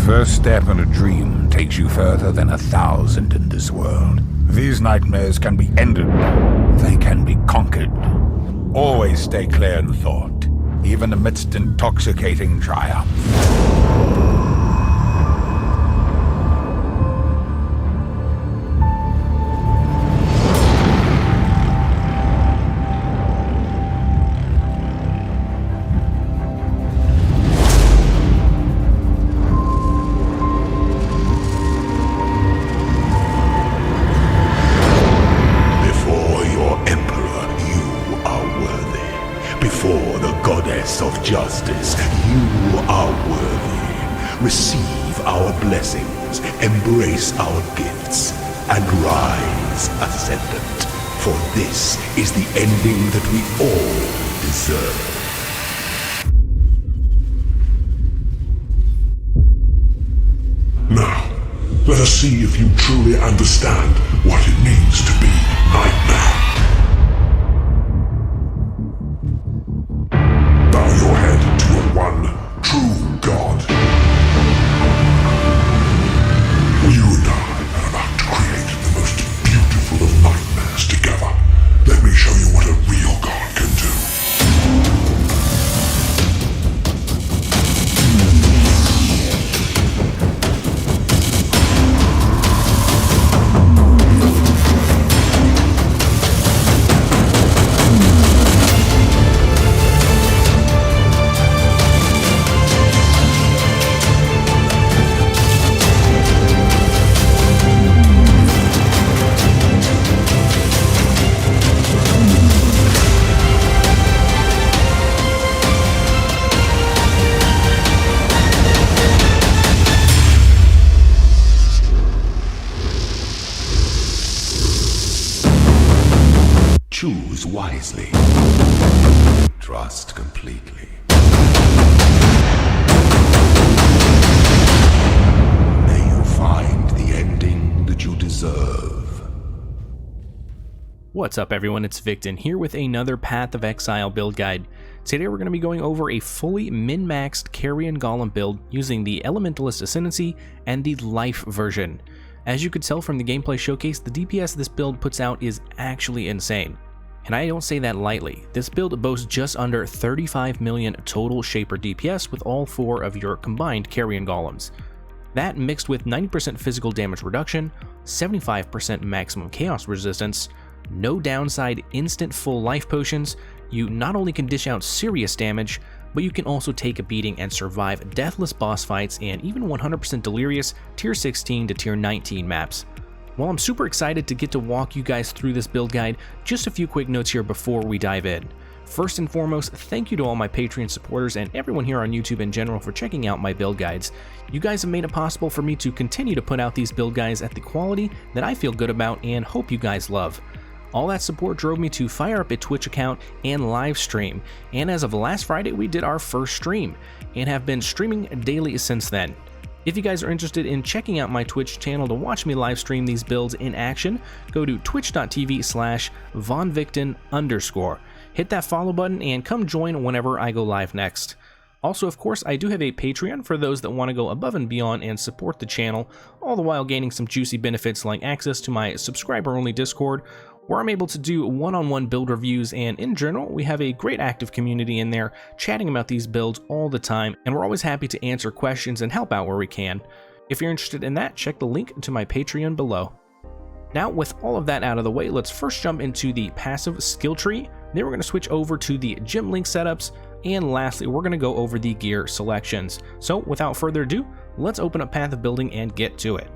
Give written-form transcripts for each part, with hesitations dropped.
first step in a dream takes you further than 1,000 in this world. These nightmares can be ended. They can be conquered. Always stay clear in thought, even amidst intoxicating triumph. Before the goddess of justice, you are worthy. Receive our blessings, embrace our gifts, and rise ascendant. For this is the ending that we all deserve. Now, let us see if you truly understand what it means to be Nightmare. Bow your head to a one true God. You and I are about to create the most beautiful of nightmares together. Let me show you what a real God can do. Choose wisely. Trust completely. May you find the ending that you deserve. What's up everyone, it's Victon here with another Path of Exile build guide. Today we're going to be going over a fully min-maxed Carrion Golem build using the Elementalist Ascendancy and the Life version. As you could tell from the gameplay showcase, the DPS this build puts out is actually insane. And I don't say that lightly. This build boasts just under 35 million total Shaper DPS with all 4 of your combined Carrion Golems. That mixed with 90% physical damage reduction, 75% maximum chaos resistance, no downside instant full life potions, you not only can dish out serious damage, but you can also take a beating and survive deathless boss fights and even 100% delirious tier 16 to tier 19 maps. While I'm super excited to get to walk you guys through this build guide, just a few quick notes here before we dive in. First and foremost, thank you to all my Patreon supporters and everyone here on YouTube in general for checking out my build guides. You guys have made it possible for me to continue to put out these build guides at the quality that I feel good about and hope you guys love. All that support drove me to fire up a Twitch account and live stream, and as of last Friday we did our first stream, and have been streaming daily since then. If you guys are interested in checking out my Twitch channel to watch me live stream these builds in action, go to twitch.tv/vonvicton_. Hit that follow button and come join whenever I go live next. Also, of course, I do have a Patreon for those that want to go above and beyond and support the channel, all the while gaining some juicy benefits like access to my subscriber-only Discord, where I'm able to do one-on-one build reviews, and in general, we have a great active community in there chatting about these builds all the time, and we're always happy to answer questions and help out where we can. If you're interested in that, check the link to my Patreon below. Now, with all of that out of the way, let's first jump into the passive skill tree, then we're going to switch over to the gym link setups, and lastly, we're going to go over the gear selections. So, without further ado, let's open up Path of Building and get to it.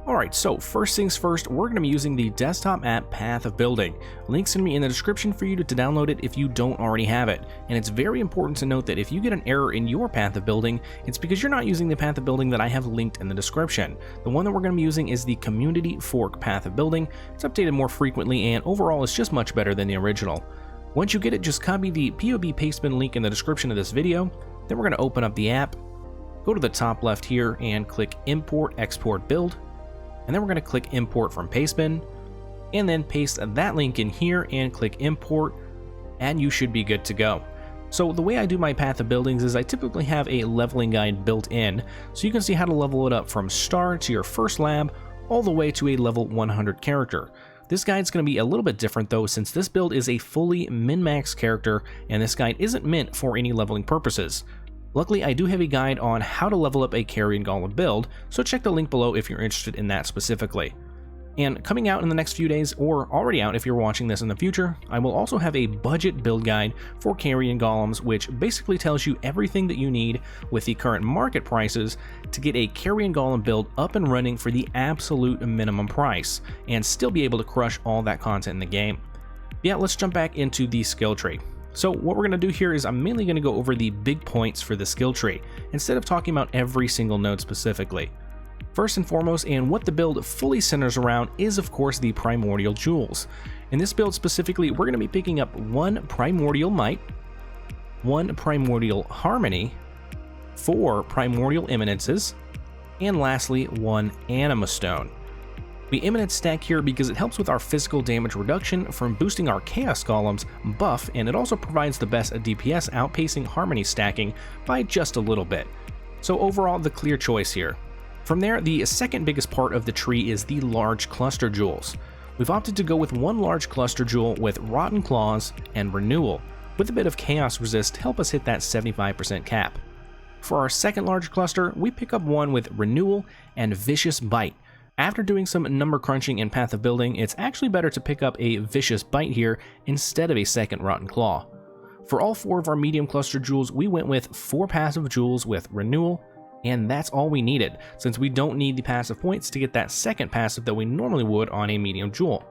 Alright, so first things first, we're going to be using the desktop app Path of Building. Link's going to be in the description for you to download it if you don't already have it. And it's very important to note that if you get an error in your Path of Building, it's because you're not using the Path of Building that I have linked in the description. The one that we're going to be using is the Community Fork Path of Building. It's updated more frequently and overall it's just much better than the original. Once you get it, just copy the POB pastebin link in the description of this video. Then we're going to open up the app, go to the top left here and click Import Export Build. And then we're going to click Import from Pastebin, and then paste that link in here and click Import, and you should be good to go. So the way I do my path of buildings is I typically have a leveling guide built in, so you can see how to level it up from star to your first lab, all the way to a level 100 character. This guide's going to be a little bit different though, since this build is a fully min-max character, and this guide isn't meant for any leveling purposes. Luckily, I do have a guide on how to level up a Carrion Golem build, so check the link below if you're interested in that specifically. And coming out in the next few days, or already out if you're watching this in the future, I will also have a budget build guide for Carrion Golems, which basically tells you everything that you need with the current market prices to get a Carrion Golem build up and running for the absolute minimum price, and still be able to crush all that content in the game. Yeah, let's jump back into the skill tree. So what we're going to do here is I'm mainly going to go over the big points for the skill tree, instead of talking about every single node specifically. First and foremost, and what the build fully centers around, is of course the Primordial Jewels. In this build specifically, we're going to be picking up 1 Primordial Might, 1 Primordial Harmony, 4 Primordial Eminences, and lastly 1 Anima Stone. We Eminence stack here because it helps with our physical damage reduction from boosting our Chaos Golems buff, and it also provides the best DPS, outpacing Harmony stacking by just a little bit. So overall, the clear choice here. From there, the second biggest part of the tree is the large cluster jewels. We've opted to go with 1 large cluster jewel with Rotten Claws and Renewal, with a bit of Chaos Resist to help us hit that 75% cap. For our second large cluster, we pick up 1 with Renewal and Vicious Bite. After doing some number crunching in Path of Building, it's actually better to pick up a Vicious Bite here instead of a second Rotten Claw. For all 4 of our medium cluster jewels, we went with 4 passive jewels with Renewal, and that's all we needed, since we don't need the passive points to get that second passive that we normally would on a medium jewel.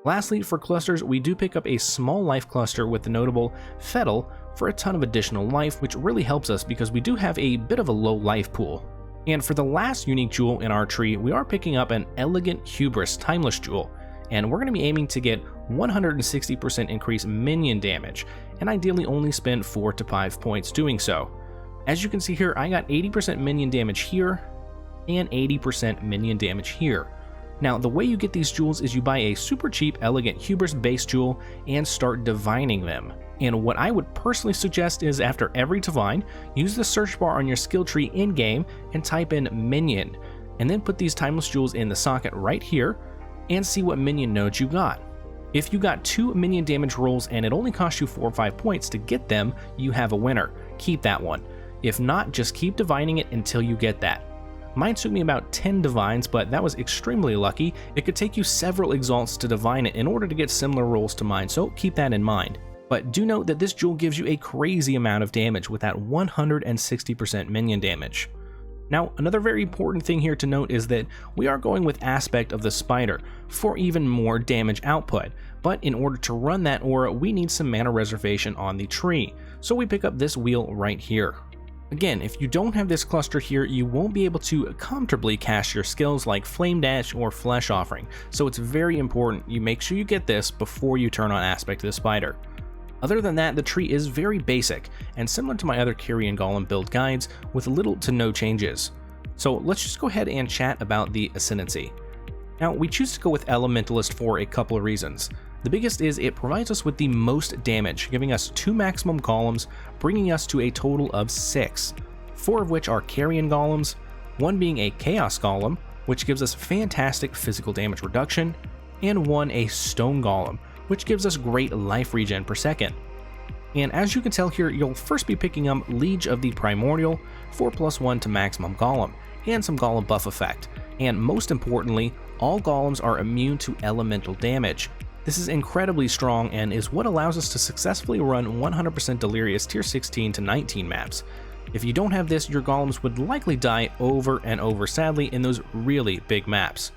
Lastly, for clusters, we do pick up a small life cluster with the notable Fettle for a ton of additional life, which really helps us because we do have a bit of a low life pool. And for the last unique jewel in our tree, we are picking up an Elegant Hubris Timeless Jewel, and we're going to be aiming to get 160% increased minion damage, and ideally only spend 4 to 5 points doing so. As you can see here, I got 80% minion damage here, and 80% minion damage here. Now, the way you get these jewels is you buy a super cheap Elegant Hubris base jewel and start divining them. And what I would personally suggest is after every divine, use the search bar on your skill tree in-game and type in minion, and then put these timeless jewels in the socket right here, and see what minion nodes you got. If you got 2 minion damage rolls and it only cost you 4 or 5 points to get them, you have a winner. Keep that one. If not, just keep divining it until you get that. Mine took me about 10 divines, but that was extremely lucky. It could take you several exalts to divine it in order to get similar rolls to mine, so keep that in mind. But do note that this jewel gives you a crazy amount of damage with that 160% minion damage. Now, another very important thing here to note is that we are going with Aspect of the Spider for even more damage output, but in order to run that aura, we need some mana reservation on the tree, so we pick up this wheel right here. Again, if you don't have this cluster here, you won't be able to comfortably cast your skills like Flame Dash or Flesh Offering, so it's very important you make sure you get this before you turn on Aspect of the Spider. Other than that, the tree is very basic, and similar to my other Carrion Golem build guides, with little to no changes. So let's just go ahead and chat about the Ascendancy. Now, we choose to go with Elementalist for a couple of reasons. The biggest is it provides us with the most damage, giving us 2 maximum golems, bringing us to a total of 6, 4 of which are Carrion Golems, 1 being a Chaos Golem, which gives us fantastic physical damage reduction, and 1 a Stone Golem, which gives us great life regen per second. And as you can tell here, you'll first be picking up Liege of the Primordial, 4+1 to maximum golem, and some golem buff effect. And most importantly, all golems are immune to elemental damage. This is incredibly strong and is what allows us to successfully run 100% Delirious tier 16 to 19 maps. If you don't have this, your golems would likely die over and over sadly in those really big maps.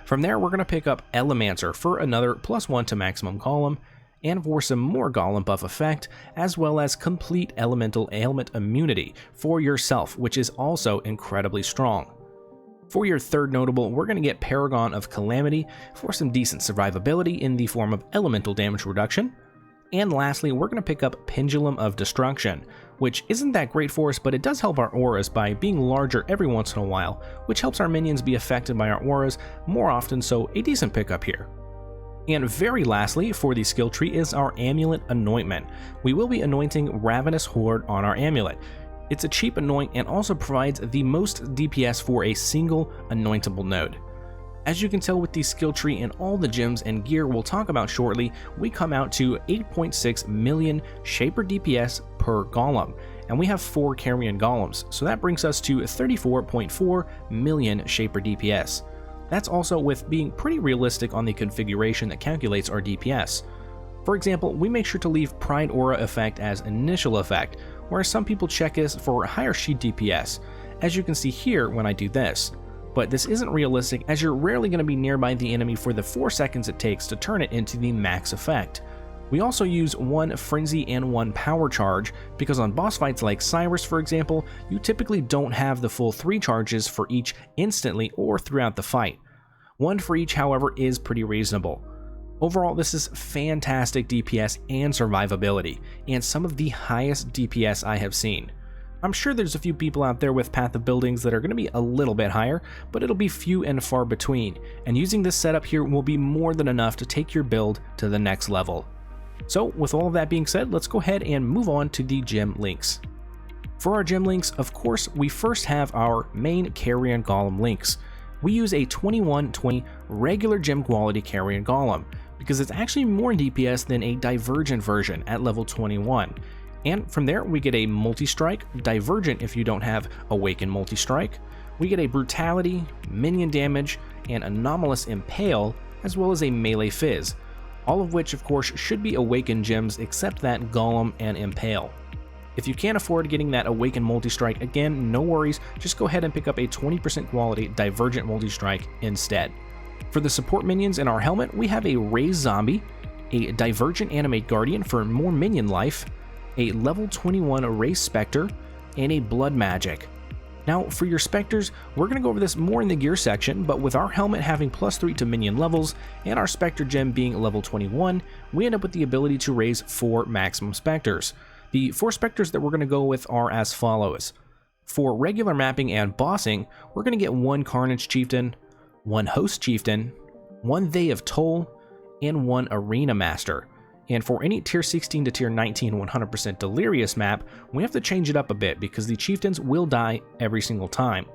From there, we're going to pick up Elemancer for another +1 to maximum golem, and for some more golem buff effect, as well as complete elemental ailment immunity for yourself, which is also incredibly strong. For your third notable, we're going to get Paragon of Calamity for some decent survivability in the form of elemental damage reduction. And lastly, we're going to pick up Pendulum of Destruction, which isn't that great for us, but it does help our auras by being larger every once in a while, which helps our minions be affected by our auras more often, so a decent pickup here. And very lastly, for the skill tree is our Amulet Anointment. We will be anointing Ravenous Horde on our amulet. It's a cheap anoint and also provides the most DPS for a single anointable node. As you can tell with the skill tree and all the gems and gear we'll talk about shortly, we come out to 8.6 million Shaper DPS per golem, and we have 4 Carrion golems, so that brings us to 34.4 million Shaper DPS. That's also with being pretty realistic on the configuration that calculates our DPS. For example, we make sure to leave Pride Aura effect as initial effect, whereas some people check this for higher sheet DPS, as you can see here when I do this. But this isn't realistic as you're rarely going to be nearby the enemy for the 4 seconds it takes to turn it into the max effect. We also use 1 Frenzy and 1 Power Charge because on boss fights like Cyrus for example, you typically don't have the full 3 charges for each instantly or throughout the fight. 1 for each, however, is pretty reasonable. Overall, this is fantastic DPS and survivability, and some of the highest DPS I have seen. I'm sure there's a few people out there with Path of Buildings that are going to be a little bit higher, but it'll be few and far between, and using this setup here will be more than enough to take your build to the next level. So with all of that being said, let's go ahead and move on to the gem links. For our gem links, of course, we first have our main Carrion Golem links. We use a 2120 regular gem quality Carrion Golem, because it's actually more DPS than a Divergent version at level 21. And from there, we get a Multi-Strike, Divergent if you don't have Awaken Multi-Strike. We get a Brutality, Minion Damage, and Anomalous Impale, as well as a Melee Fizz, all of which of course should be Awaken gems except that Golem and Impale. If you can't afford getting that Awaken Multi-Strike, again, no worries, just go ahead and pick up a 20% quality Divergent Multi-Strike instead. For the support minions in our helmet, we have a Raised Zombie, a Divergent Animate Guardian for more minion life, a level 21 Raised Spectre, and a Blood Magic. Now, for your Spectres, we're going to go over this more in the gear section, but with our helmet having +3 to minion levels, and our Spectre gem being level 21, we end up with the ability to raise 4 maximum Spectres. The 4 Spectres that we're going to go with are as follows. For regular mapping and bossing, we're going to get 1 Carnage Chieftain, 1 Host Chieftain, 1 They of Toll, and 1 Arena Master. And for any tier 16 to tier 19 100% Delirious map, we have to change it up a bit because the chieftains will die every single time.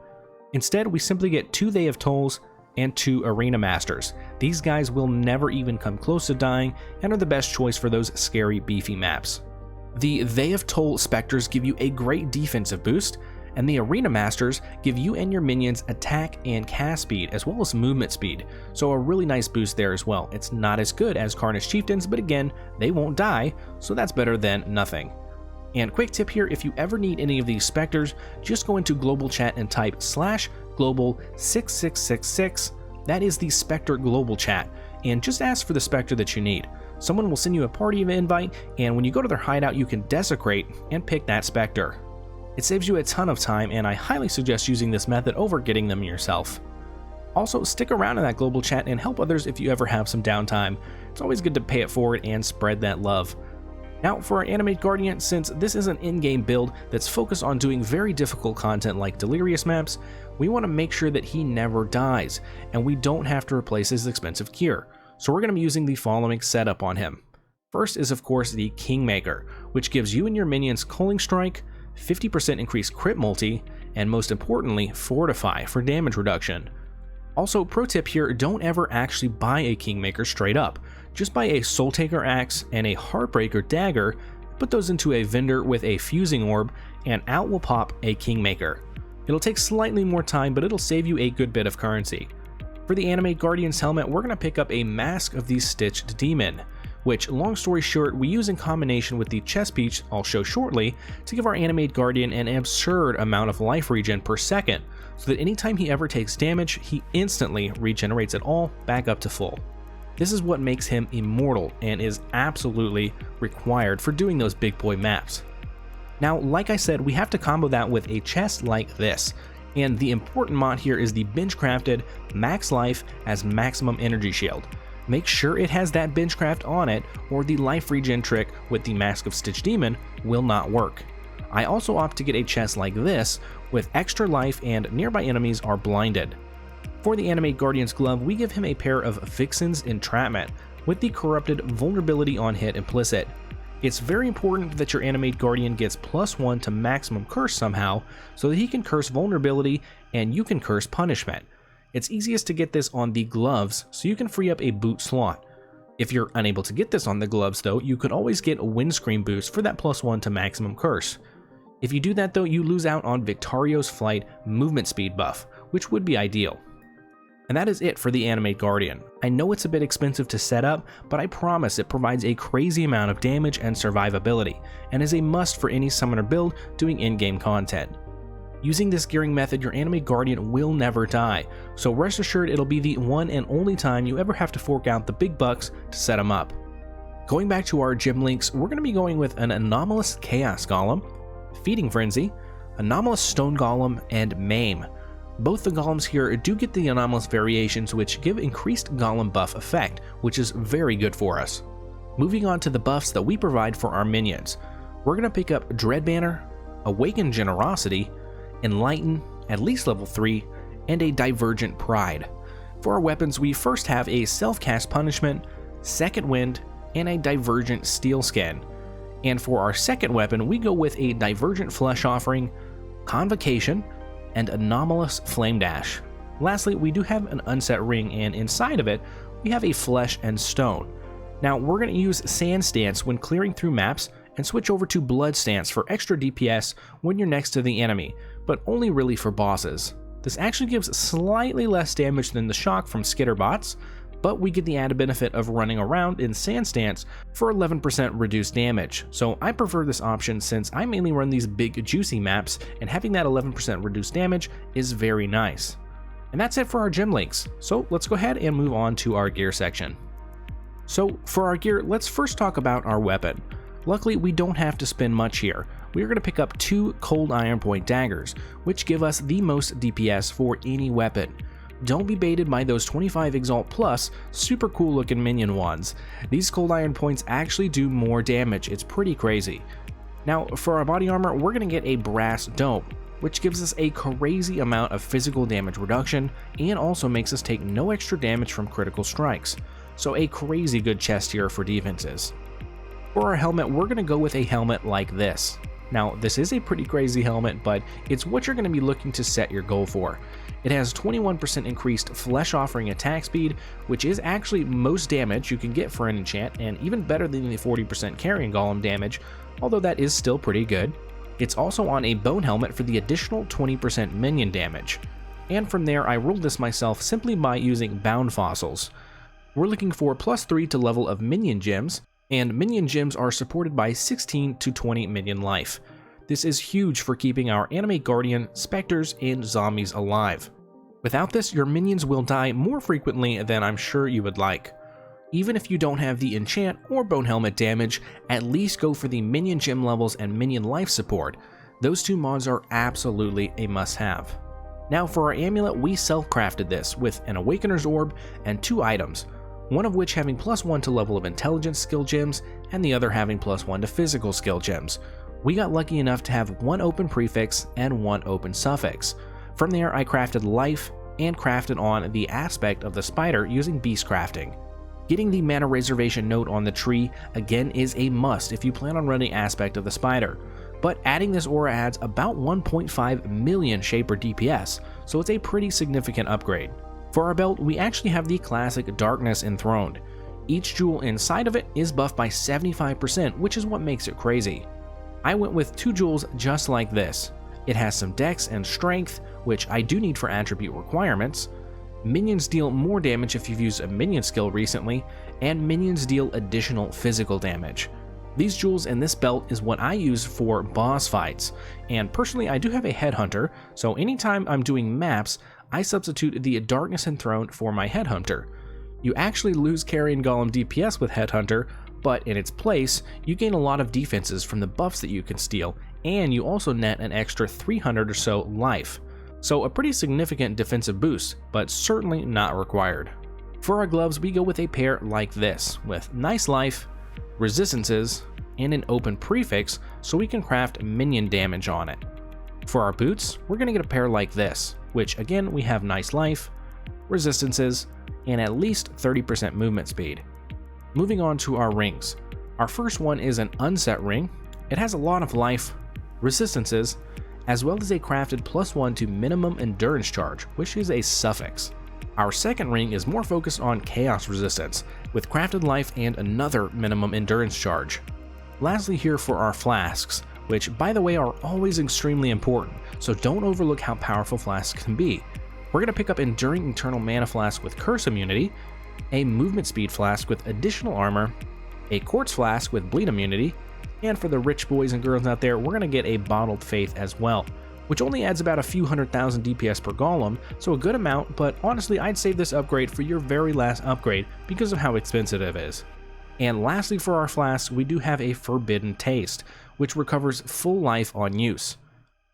Instead, we simply get 2 They of Tolls and 2 Arena Masters. These guys will never even come close to dying and are the best choice for those scary beefy maps. The They of Toll Spectres give you a great defensive boost, and the Arena Masters give you and your minions attack and cast speed as well as movement speed, so a really nice boost there as well. It's not as good as Carnage Chieftains, but again, they won't die, so that's better than nothing. And quick tip here, if you ever need any of these Spectres, just go into global chat and type /global6666, that is the Spectre global chat, and just ask for the Spectre that you need. Someone will send you a party invite, and when you go to their hideout you can desecrate and pick that Spectre. It saves you a ton of time, and I highly suggest using this method over getting them yourself. Also, stick around in that global chat and help others if you ever have some downtime. It's always good to pay it forward and spread that love. Now for our Animate Guardian, since this is an in-game build that's focused on doing very difficult content like Delirious maps, we want to make sure that he never dies, and we don't have to replace his expensive gear. So we're going to be using the following setup on him. First is of course the Kingmaker, which gives you and your minions Culling Strike, 50% increased crit multi, and most importantly, Fortify for damage reduction. Also, pro tip here, don't ever actually buy a Kingmaker straight up. Just buy a Soul Taker Axe and a Heartbreaker Dagger, put those into a vendor with a Fusing Orb, and out will pop a Kingmaker. It'll take slightly more time, but it'll save you a good bit of currency. For the Animate Guardian's helmet, we're going to pick up a Mask of the Stitched Demon, which, long story short, we use in combination with the chest piece I'll show shortly to give our Animate Guardian an absurd amount of life regen per second, so that anytime he ever takes damage, he instantly regenerates it all back up to full. This is what makes him immortal and is absolutely required for doing those big boy maps. Now, like I said, we have to combo that with a chest like this, and the important mod here is the bench crafted Max Life as Maximum Energy Shield. Make sure it has that benchcraft on it, or the life regen trick with the Mask of Stitched Demon will not work. I also opt to get a chest like this with extra life and nearby enemies are blinded. For the Animate Guardian's glove, we give him a pair of Vixen's Entrapment, with the corrupted vulnerability on hit implicit. It's very important that your Animate Guardian gets +1 to maximum curse somehow, so that he can curse vulnerability and you can curse punishment. It's easiest to get this on the gloves, so you can free up a boot slot. If you're unable to get this on the gloves though, you could always get a windscreen boost for that +1 to maximum curse. If you do that though, you lose out on Victario's Flight movement speed buff, which would be ideal. And that is it for the Animate Guardian. I know it's a bit expensive to set up, but I promise it provides a crazy amount of damage and survivability, and is a must for any summoner build doing in-game content. Using this gearing method, your Animate Guardian will never die, so rest assured it'll be the one and only time you ever have to fork out the big bucks to set him up. Going back to our gym links, we're going to be going with an Anomalous Chaos Golem, Feeding Frenzy, Anomalous Stone Golem, and Maim. Both the golems here do get the anomalous variations, which give increased golem buff effect, which is very good for us. Moving on to the buffs that we provide for our minions, we're going to pick up Dread Banner, Awaken Generosity, Enlighten, at least level 3, and a Divergent Pride. For our weapons, we first have a Self-Cast Punishment, Second Wind, and a Divergent Steel Skin. And for our second weapon, we go with a Divergent Flesh Offering, Convocation, and Anomalous Flame Dash. Lastly, we do have an Unset Ring, and inside of it, we have a Flesh and Stone. Now, we're going to use Sand Stance when clearing through maps, and switch over to Blood Stance for extra DPS when you're next to the enemy, but only really for bosses. This actually gives slightly less damage than the Shock from Skitterbots, but we get the added benefit of running around in Sand Stance for 11% reduced damage, so I prefer this option since I mainly run these big juicy maps, and having that 11% reduced damage is very nice. And that's it for our gym links, so let's go ahead and move on to our gear section. So for our gear, let's first talk about our weapon. Luckily, we don't have to spend much here. We are going to pick up 2 Cold Iron Point Daggers, which give us the most DPS for any weapon. Don't be baited by those 25 Exalt Plus super cool looking minion ones. These Cold Iron Points actually do more damage, it's pretty crazy. Now for our body armor, we're going to get a Brass Dome, which gives us a crazy amount of physical damage reduction and also makes us take no extra damage from critical strikes. So a crazy good chest here for defenses. For our helmet, we're going to go with a helmet like this. Now this is a pretty crazy helmet, but it's what you're going to be looking to set your goal for. It has 21% increased Flesh Offering attack speed, which is actually most damage you can get for an enchant, and even better than the 40% Carrion Golem damage, although that is still pretty good. It's also on a Bone Helmet for the additional 20% minion damage. And from there, I rolled this myself simply by using Bound Fossils. We're looking for +3 to level of Minion Gems, and Minion Gems are supported by 16 to 20 minion life. This is huge for keeping our Animate Guardian, Spectres, and Zombies alive. Without this, your minions will die more frequently than I'm sure you would like. Even if you don't have the enchant or Bone Helmet damage, at least go for the Minion Gem levels and Minion Life support. Those 2 mods are absolutely a must-have. Now for our amulet, we self-crafted this with an Awakener's Orb and 2 items, one of which having +1 to level of Intelligence skill gems, and the other having +1 to physical skill gems. We got lucky enough to have 1 open prefix and 1 open suffix. From there, I crafted Life and crafted on the aspect of the spider using Beast Crafting. Getting the mana reservation note on the tree again is a must if you plan on running aspect of the spider, but adding this aura adds about 1.5 million Shaper DPS, so it's a pretty significant upgrade. For our belt, we actually have the classic Darkness Enthroned. Each jewel inside of it is buffed by 75%, which is what makes it crazy. I went with 2 jewels just like this. It has some dex and strength, which I do need for attribute requirements. Minions deal more damage if you've used a minion skill recently, and minions deal additional physical damage. These jewels and this belt is what I use for boss fights, and personally I do have a Headhunter, so anytime I'm doing maps, I substitute the Darkness Enthroned for my Headhunter. You actually lose Carrion Golem DPS with Headhunter, but in its place, you gain a lot of defenses from the buffs that you can steal, and you also net an extra 300 or so life. So a pretty significant defensive boost, but certainly not required. For our gloves, we go with a pair like this, with nice life, resistances, and an open prefix so we can craft minion damage on it. For our boots, we're going to get a pair like this, which again we have nice life, resistances, and at least 30% movement speed. Moving on to our rings. Our first one is an unset ring. It has a lot of life, resistances, as well as a crafted +1 to minimum endurance charge, which is a suffix. Our second ring is more focused on chaos resistance, with crafted life and another minimum endurance charge. Lastly here for our flasks, which by the way are always extremely important, so don't overlook how powerful flasks can be. We're going to pick up Enduring Eternal Mana Flask with Curse Immunity, a Movement Speed Flask with additional armor, a Quartz Flask with Bleed Immunity, and for the rich boys and girls out there, we're going to get a Bottled Faith as well, which only adds about a few 100,000 DPS per golem, so a good amount, but honestly I'd save this upgrade for your very last upgrade because of how expensive it is. And lastly for our flasks, we do have a Forbidden Taste, which recovers full life on use.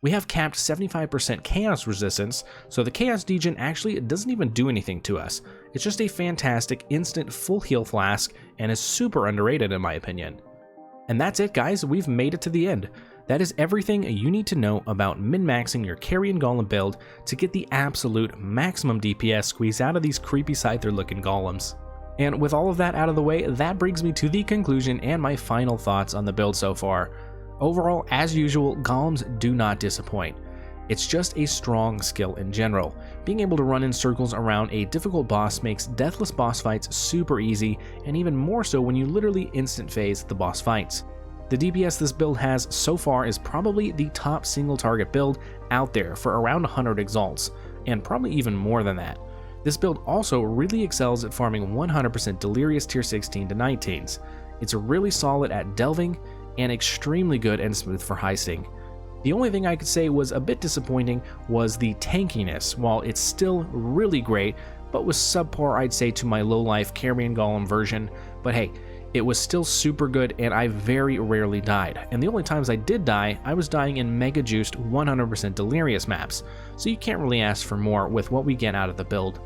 We have capped 75% chaos resistance, so the Chaos Degen actually doesn't even do anything to us. It's just a fantastic instant full heal flask and is super underrated in my opinion. And that's it guys, we've made it to the end. That is everything you need to know about min-maxing your Carrion Golem build to get the absolute maximum DPS squeezed out of these creepy Scyther looking golems. And with all of that out of the way, that brings me to the conclusion and my final thoughts on the build so far. Overall, as usual, golems do not disappoint. It's just a strong skill in general. Being able to run in circles around a difficult boss makes deathless boss fights super easy, and even more so when you literally instant phase the boss fights. The DPS this build has so far is probably the top single target build out there for around 100 exalts, and probably even more than that. This build also really excels at farming 100% Delirious tier 16 to 19s. It's really solid at delving, and extremely good and smooth for heisting. The only thing I could say was a bit disappointing was the tankiness. While it's still really great, but was subpar I'd say to my low life Carrion Golem version, but hey, it was still super good and I very rarely died, and the only times I did die, I was dying in mega juiced 100% Delirious maps, so you can't really ask for more with what we get out of the build.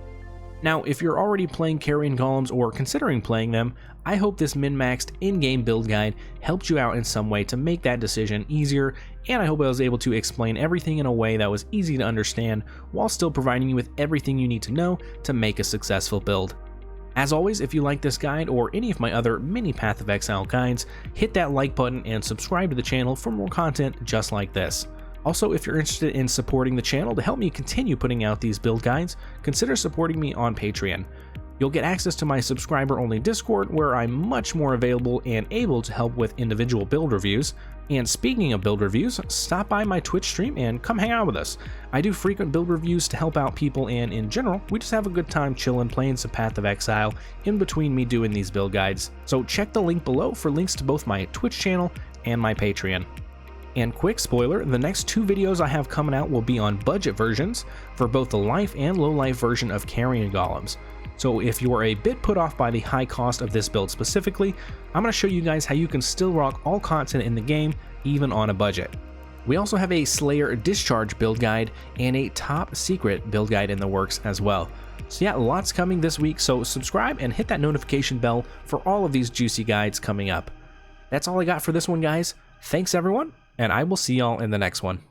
Now, if you're already playing Carrion Golems or considering playing them, I hope this min-maxed in-game build guide helped you out in some way to make that decision easier, and I hope I was able to explain everything in a way that was easy to understand while still providing you with everything you need to know to make a successful build. As always, if you like this guide or any of my other mini Path of Exile guides, hit that like button and subscribe to the channel for more content just like this. Also, if you're interested in supporting the channel to help me continue putting out these build guides, consider supporting me on Patreon. You'll get access to my subscriber-only Discord where I'm much more available and able to help with individual build reviews. And speaking of build reviews, stop by my Twitch stream and come hang out with us. I do frequent build reviews to help out people, and in general, we just have a good time chilling playing some Path of Exile in between me doing these build guides. So check the link below for links to both my Twitch channel and my Patreon. And quick spoiler, the next 2 videos I have coming out will be on budget versions for both the life and low life version of Carrion Golems. So if you are a bit put off by the high cost of this build specifically, I'm going to show you guys how you can still rock all content in the game even on a budget. We also have a Slayer Discharge build guide and a top secret build guide in the works as well. So yeah, lots coming this week, so subscribe and hit that notification bell for all of these juicy guides coming up. That's all I got for this one guys. Thanks everyone, and I will see y'all in the next one.